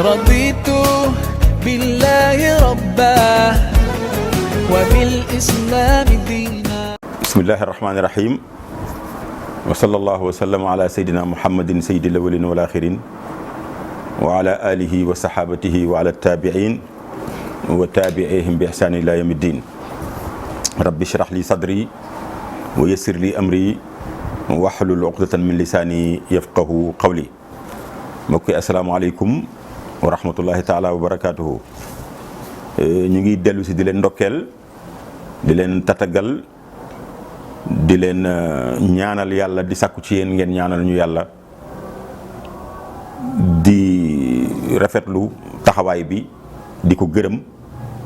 رضيت بالله ربا وبالإسلام دينا. بسم الله الرحمن الرحيم وصلى الله وسلم على سيدنا محمد سيد الأولين والآخرين وعلى آله وصحابته وعلى التابعين وتابعيهم بإحسان إلى يوم الدين. رب اشرح لي صدري ويسر لي أمري واحلل عقدة من لساني يفقه قولي. mbokk yi asalaamaaleykum wa rahmatullahi taala wa barakaatuhu. ñu ngi dellu si di leen ndokkeel di leen tatagal di leen ñaanal yàlla di sàkku ci yéen ngeen ñaanal ñu yàlla di rafetlu taxawaay bi di ko gërëm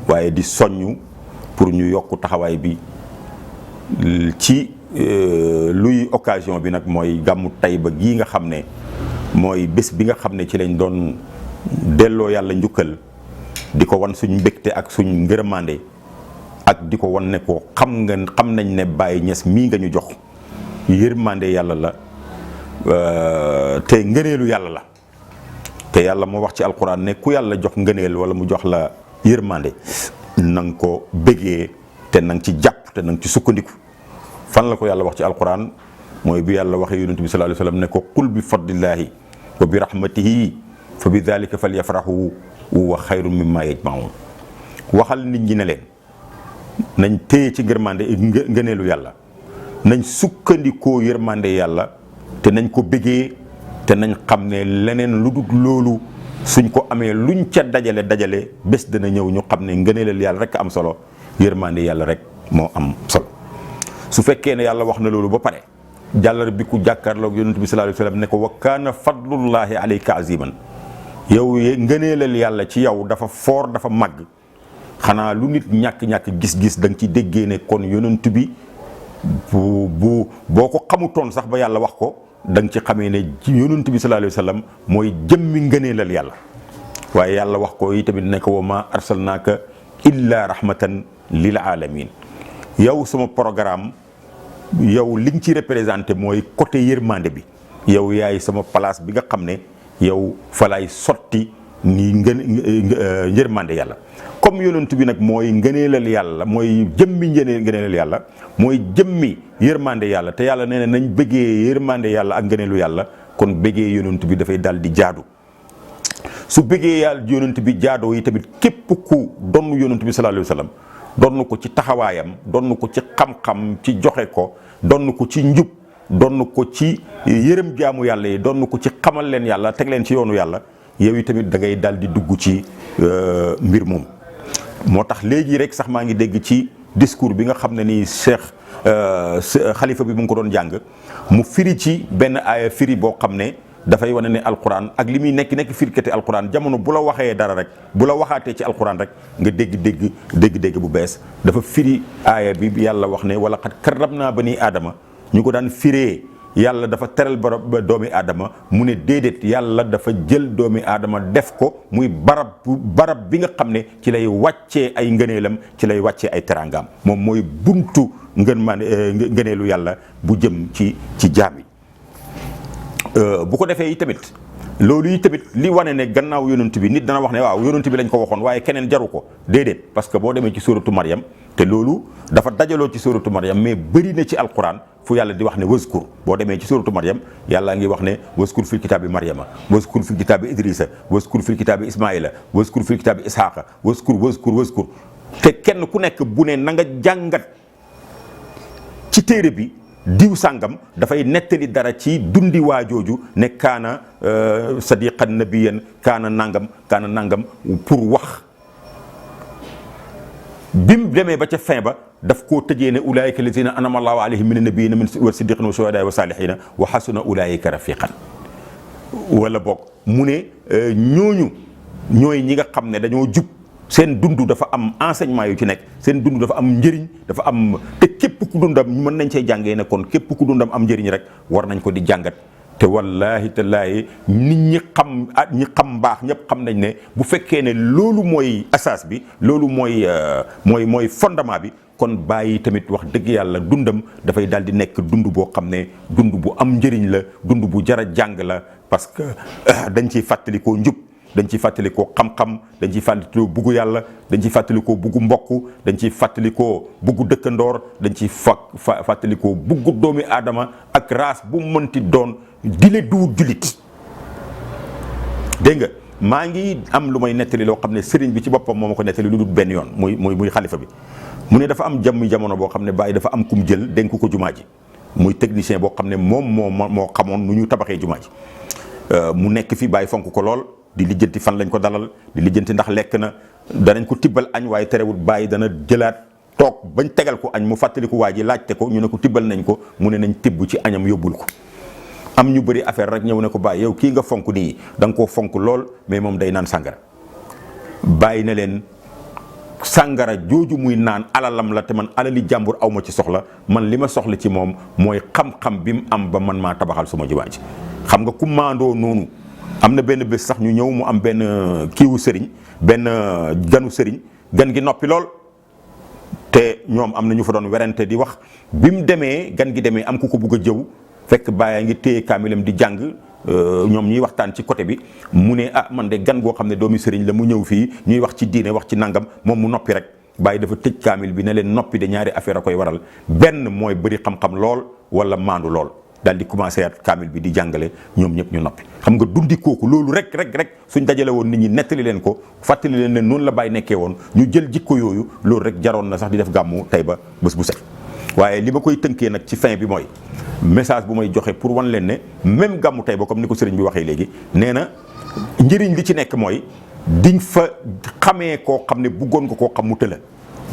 waaye di soññu pour ñu yokk taxawaay bi ci luy occasion bi nag mooy gàmmu Tayba gii nga xam ne mooy bés bi nga xam ne ci lañ doon delloo yàlla njukkal di ko wan suñ mbégte ak suñ ngërëmande ak di ko wan ne ko xam nañ ne Baye Niass mii nga ñu jox yërmande yàlla la te ngëneelu yàlla la te yàlla moo wax ci alquran ne ku yàlla jox ngëneel wala mu jox la yërmande na nga ko bëggee te na nga ci jàpp te na nga ci sukkandiku. fan la ko yàlla wax ci alquran mooy bi yàlla waxee yonent bi sallallahu alayhi wasallam ne ko qul bi fadlillahi wa bi rahmatihi fa bi dhalika falyafrahu wa xayrun mimma yajmaun. waxal nit ñi ne leen nañ téye ci ngërmande ngëneelu yàlla, nañ sukkandikoo yërmande yàlla te nañ ko bëggee te nañ xam ne leneen lu dul loolu suñ ko amee luñ ca dajale bés dana ñëw ñu xam ne ngëneelal yàlla rek am solo, yërmande yàlla rek moo am solo. su fekkee ne yàlla wax na loolu ba pare jàllar bi ku jàkkaarloog yonent bi sallallahu alayhi wasallam ne ko wa kaana fadlullahi alayka aziman, yow ngëneelal yàlla ci yow dafa foor dafa màgg. xanaa lu nit ñàkk-ñàkk gis-gis da nga ci déggee ne kon yonent bi boo ko xamutoon sax ba yàlla wax ko da nga ci xamee ne yonent bi sallallahu alayhi wasallam mooy jëmmi ngëneelal yàlla. waaye yàlla wax ko yi tamit ne ko wa ma arsalnaaka illa rahmatan lil alamin. yow sama programme yow liñ ci représenté mooy côté yërmande bi, yow yaay sama place bi nga xam ne yow fa laay sotti ni yërmande yàlla. comme yonent bi nag mooy ngëneelal yàlla, mooy jëmmi ngëneelal yàlla, mooy jëmmi yërmande yàlla, te yàlla nee na nañ bëggee yërmande yàlla ak ngëneelu yàlla, kon bëggee yonent bi dafay dal di jaadu. su bëggee yàlla yonent bi jaadoo yi tamit képp ku donn yonent bi sallallahu alayhi wasallam donn ko ci taxawaayam, donn ko ci xam-xam, ci joxe ko, donn ko ci njub, donn ko ci yërëm jaamu yàlla yi, donn ko ci xamal leen yàlla, teg leen ci yoonu yàlla, yow yi tamit da ngay dal di dugg ci mbir moom. moo tax léegi rek sax maa ngi dégg ci discours bi nga xam ne nii xalifa bi mu ngi ko doon jàng, mu firi ci benn aaya firi boo xam ne dafay wane ne alquran ak li muy nekk firikati alquran jamono bu la waxee dara rek, bu la waxaatee ci alquran rek nga dégg bu bees. dafa firi aaya bi yàlla wax ne wala qad karramna bani aadama, ñu ko daan firee yàlla dafa teral ba doomi aadama, mu ne déedéet yàlla dafa jël doomi aadama def ko muy barab bi nga xam ne ci lay wàccee ay ngëneelam, ci lay wàccee ay teraangaam. moom mooy buntu ngëneelu yàlla bu jëm ci jaam yi. bu ko defee yi tamit loolu yi tamit li wane ne gannaaw yonent bi nit dana wax ne waaw yonent bi lañ ko waxoon waaye keneen jaru ko, déedéet. parce que boo demee ci suratu Maryam, te loolu dafa dajaloo ci suratu Maryam, mais bëri na ci alquran fu yàlla di wax ne waskur. boo demee ci suratu Maryam yàlla ngi wax ne waskur fil kitaabi Maryama, waskur fil kitaabi Idrissa, waskur fil kitaabi Ismaïla, waskur fil kitaabi Ishaqa, waskur te kenn ku nekk bu ne na nga jàngat ci téere bi diw sàngam dafay nettali dara ci dundi waajooju ne kaana sadiqan nabiyan kaana nangam pour wax. bim demee ba ca fin ba daf koo tëjee ne ulaayika lazina anama allahu alayhim mina nabiyina wa siddiqin wa shuhada wa salihina wa hasuna ulaayika rafiqan. wala boog mu ne ñooñu ñooy ñi nga xam ne dañoo jub, seen dund dafa am enseignement yu ci nekk, seen dund dafa am njëriñ, dafa am te képp ku dundam mën nañ cee jàngee ne kon képp ku dundam am njëriñ rek war nañ ko di jàngat. te wallaahi tallaahi nit ñi xam mbaax ñëpp xam nañ ne bu fekkee ne loolu mooy asaas bi, loolu mooy fondement bi, kon bàyyi tamit wax dëgg yàlla dundam dafay daal di nekk dund boo xam ne dund bu am njëriñ la, dund bu jara jàng la, parce que dañ ciy fàttalikoo njub, dañ ciy fàttalikoo xam-xam dañ ciy fàttalikoo buggu yàlla dañ ciy fàttalikoo buggu mbokk dañ ciy fàttalikoo buggu dëkkandoor dañ ciy fàttalikoo buggu doomi aadama ak race bu mënti doon dile du julit dégg nga maa ngi am lu may nettali loo xam ne sëriñ bi ci boppam moo ma ko nettali lu dul benn yoon muy xalifa bi mu ne dafa am jamono boo xam ne Baye dafa am kum jël dénk ko jumaa ji muy technicien boo xam ne moom moo xamoon nu ñu tabaxee jumaa ji mu nekk fi Baye fonk ko lool di lijjanti fan lañ ko dalal di lijjanti ndax lekk na danañ ko tibbal añ waaye terewul Baye dana jëlaat toog bañ tegal ko añ mu fàttaliku waa ji laajte ko ñu ne ko tibbal nañ ko mu ne nañ tibb ci añam yóbbul ko am ñu bëri affaire rek ñëw ne ko Baye yow kii nga fonk nii da nga koo fonk lool mais moom day naan sàngara bàyyi na leen sàngara jooju muy naan alalam la te man alali jàmbur aw ma ci soxla man li ma soxla ci moom mooy xam-xam bi mu am ba man maa tabaxal suma jumaa ji xam nga ku maandoo noonu am na benn bés sax ñu ñëw mu am benn kiiwu sëriñ benn ganu sëriñ gan gi noppi lool te ñoom am na ñu fa doon werante di wax bi mu demee gan gi demee am ku ko bugg a jëw fekk Baye ngi téye kaamilam di jàng ñoom ñuy waxtaan ci côté bi mu ne man de gan goo xam ne doomi sëriñ la mu ñëw fii ñuy wax ci diine wax ci nangam moom mu noppi rek Baye dafa tëj kaamil bi ne leen noppi de ñaari affaire a koy waral benn mooy bëri xam-xam lool wala maandu lool daal di commencé at kaamil bi di jàngale ñoom ñëpp ñu noppi xam nga dundi kooku loolu rek suñ dajale woon nit ñi nettali leen ko fàttali leen ne noonu la Baye nekkee woon ñu jël jikko yooyu loolu rek jaroon na sax di def gàmmu Taïba bés bu set waaye li ma koy tënkee nag ci fin bi mooy message bu may joxe pour wan leen ne même gàmmu Taïba comme ni ko sëriñ bi waxee léegi nee na njëriñ li ci nekk mooy diñ fa xamee koo xam ne bëggoon nga koo xam mu tëla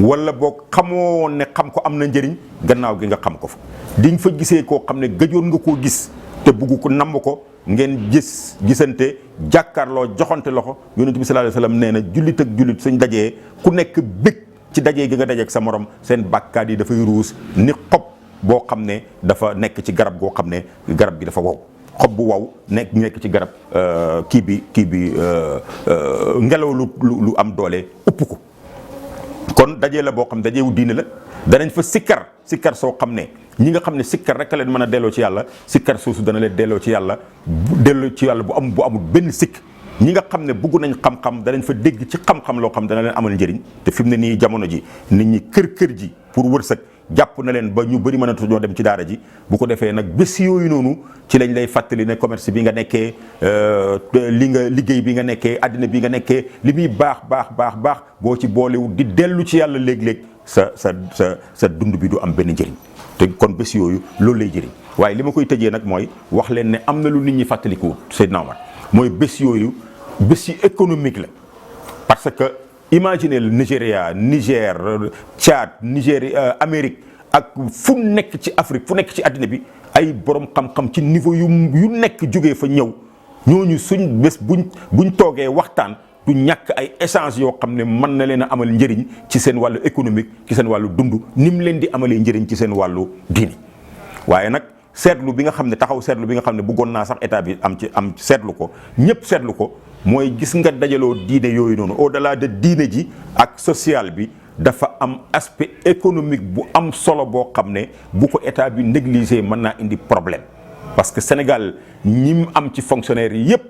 wala boo xamoo woon ne xam ko am na njëriñ gannaaw gi nga xam ko fa diñ fa gisee koo xam ne gëjoon nga koo gis te bugg ko namm ko ngeen gisante jàkkaarloo joxante loxo yonent bi sallallahu alayhi wasallam nee na jullit ak jullit suñ dajee ku nekk bég ci dajee gi nga dajeek sa morom seen bàkkaat yi dafay ruus ni xob boo xam ne dafa nekk ci garab goo xam ne garab gi dafa wow xob bu wow nekk ci garab kii bi ngelaw lu am doole upp ko kon dajee la boo xam dajeewu diine la danañ fa sikkar soo xam ne ñi nga xam ne sikkar rek a leen mën a delloo ci yàlla sikkar soosu dana leen delloo ci yàlla bu amul benn sikk ñi nga xam ne bëgg nañ xam-xam danañ fa dégg ci xam-xam loo xam dana leen amal njëriñ te fi mu ne nii jamono ji nit ñi kër ji pour wërsëg jàpp na leen ba ñu bëri mënatu ñoo dem ci daara ji bu ko defee nag bés yooyu noonu ci lañ lay fàttali ne commerce bi nga nekkee liggéey bi nga nekkee àddina bi nga nekkee li muy baax boo ci boolewul di dellu ci yàlla léeg-léeg sa dund bi du am benn njëriñ te kon bés yooyu loolu lay jëriñ waaye li ma koy tëjee nag mooy wax leen ne am na lu nit ñi fàttaliku Seydina Omar mooy bés yooyu bés yi économique la parce que imaginez le Niger Tchad Nigéria Amérique ak fu nekk ci Afrique fu nekk ci àddina bi ay borom xam-xam ci niveau yu nekk jógee fa ñëw ñooñu suñ bés buñ toogee waxtaan du ñàkk ay échange yoo xam ne mën na leen a amal njëriñ ci seen wàllu économique ci seen wàllu dund ni mu leen di amalee njëriñ ci seen wàllu diini waaye nag seetlu bi nga xam ne taxaw seetlu bi nga xam ne bëggoon naa sax état bi am seetlu ko ñëpp seetlu ko mooy gis nga dajaloo diine yooyu noonu au-delà de diine ji ak social bi dafa am aspect économique bu am solo boo xam ne bu ko état bi négligé mën naa indi problème parce que Sénégal ñi mu am ci fonctionnaires yi yëpp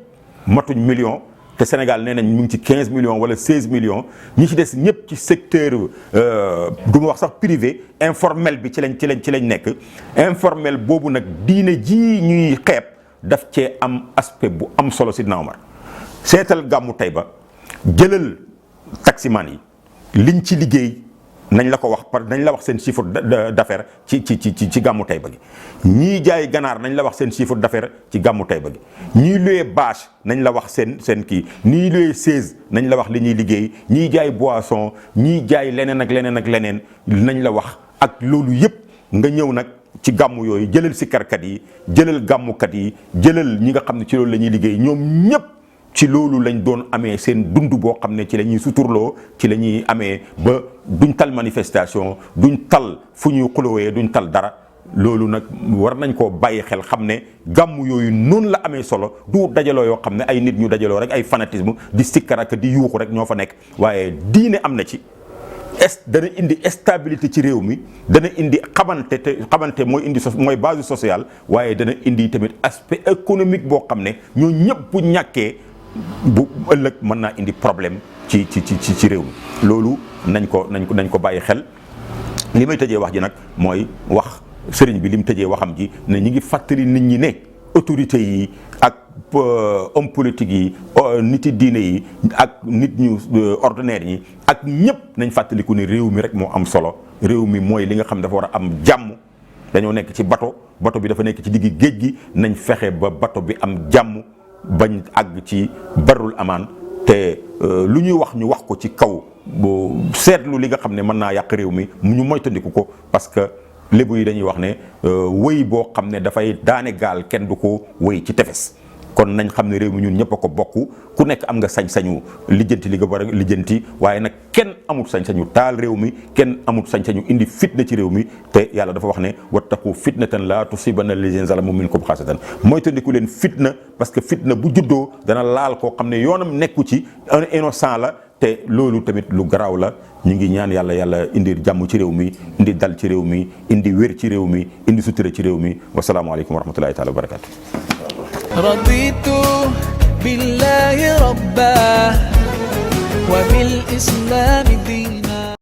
matuñ million te Sénégal nee nañ mu ngi ci 15 millions wala 16 millions ñi ci des ñëpp ci secteur du ma wax sax privé informel bi ci lañ nekk informel boobu nag diine ji ñuy xeeb daf cee am aspect bu am solo Sidna Omar seetal gàmmu Taïba jëlal taximan yi liñ ci liggéey nañ la ko wax nañ la wax seen chiffre d'affaires ci gàmmu Taïba gi ñii jaay ganaar nañ la wax seen chiffre d'affaires ci gàmmu Taïba gi ñii luye bâche nañ la wax seen kii ñii luye chaise nañ la wax li ñuy liggéey ñii jaay boisson ñii jaay leneen ak leneen nañ la wax ak loolu yëpp nga ñëw nag ci gàmmu yooyu jëlal sikkarkat yi jëlal gàmmukat yi jëlal ñi nga xam ne ci loolu la ñuy liggéey ñoom ñëpp ci loolu lañ doon amee seen dund boo xam ne ci la ñuy suturloo ci la ñuy amee ba duñ tal manifestation duñ tal fu ñuy xulowee duñ tal dara loolu nag war nañ koo bàyyi xel xam ne gàmm yooyu noonu la amee solo du dajaloo yoo xam ne ay nit ñu dajaloo rek ay fanatisme di sikkar ak di yuuxu rek ñoo fa nekk waaye diine am na ci dana indi stabilité ci réew mi dana indi xamante mooy base sociale waaye dana indi tamit aspect économique boo xam ne ñoo ñëpp bu ñàkkee bu ëllëg mën naa indi problème ci réew mi loolu nañ ko bàyyi xel. li may tëjee wax ji nag mooy wax sëriñ bi li mu tëjee waxam ji ne ñi ngi fàttali nit ñi ne autorités yi ak homme politique yi niti diine yi ak nit ñu ordinaire yi ak ñëpp nañ fàttaliku ne réew mi rek moo am solo. réew mi mooy li nga xam dafa war a am jàmm. dañoo nekk ci bato bi dafa nekk ci diggi géej gi nañ fexe ba bato bi am jàmm bañ àgg ci barul amaan te lu ñuy wax ñu wax ko ci kaw seetlu li nga xam ne mën naa yàq réew mi ñu moytandiku ko parce que lébu yi dañuy wax ne wëy boo xam ne dafay daane gaal kenn du ko wëy ci tefes kon nañ xam ne réew mi ñun ñëpp a ko bokk ku nekk am nga sañ-sañu lijjanti li nga war a lijjanti waaye nag kenn amul sañ-sañu taal réew mi kenn amul sañ-sañu indi fitna ci réew mi te yàlla dafa wax ne wattaqu fitnatan la tusibanna allazina zalamu minkum xaasatan moytandiku leen fitna parce que fitna bu juddoo dana laal koo xam ne yoonam nekku ci un innocent la te loolu tamit lu garaaw la ñu ngi ñaan yàlla indi jàmm ci réew mi indi dal ci réew mi indi wér ci réew mi indi sutura ci réew mi wasalaamualeykum wa rahmatullahi taala wa barakatu. رضيت بالله ربا وبالإسلام دينا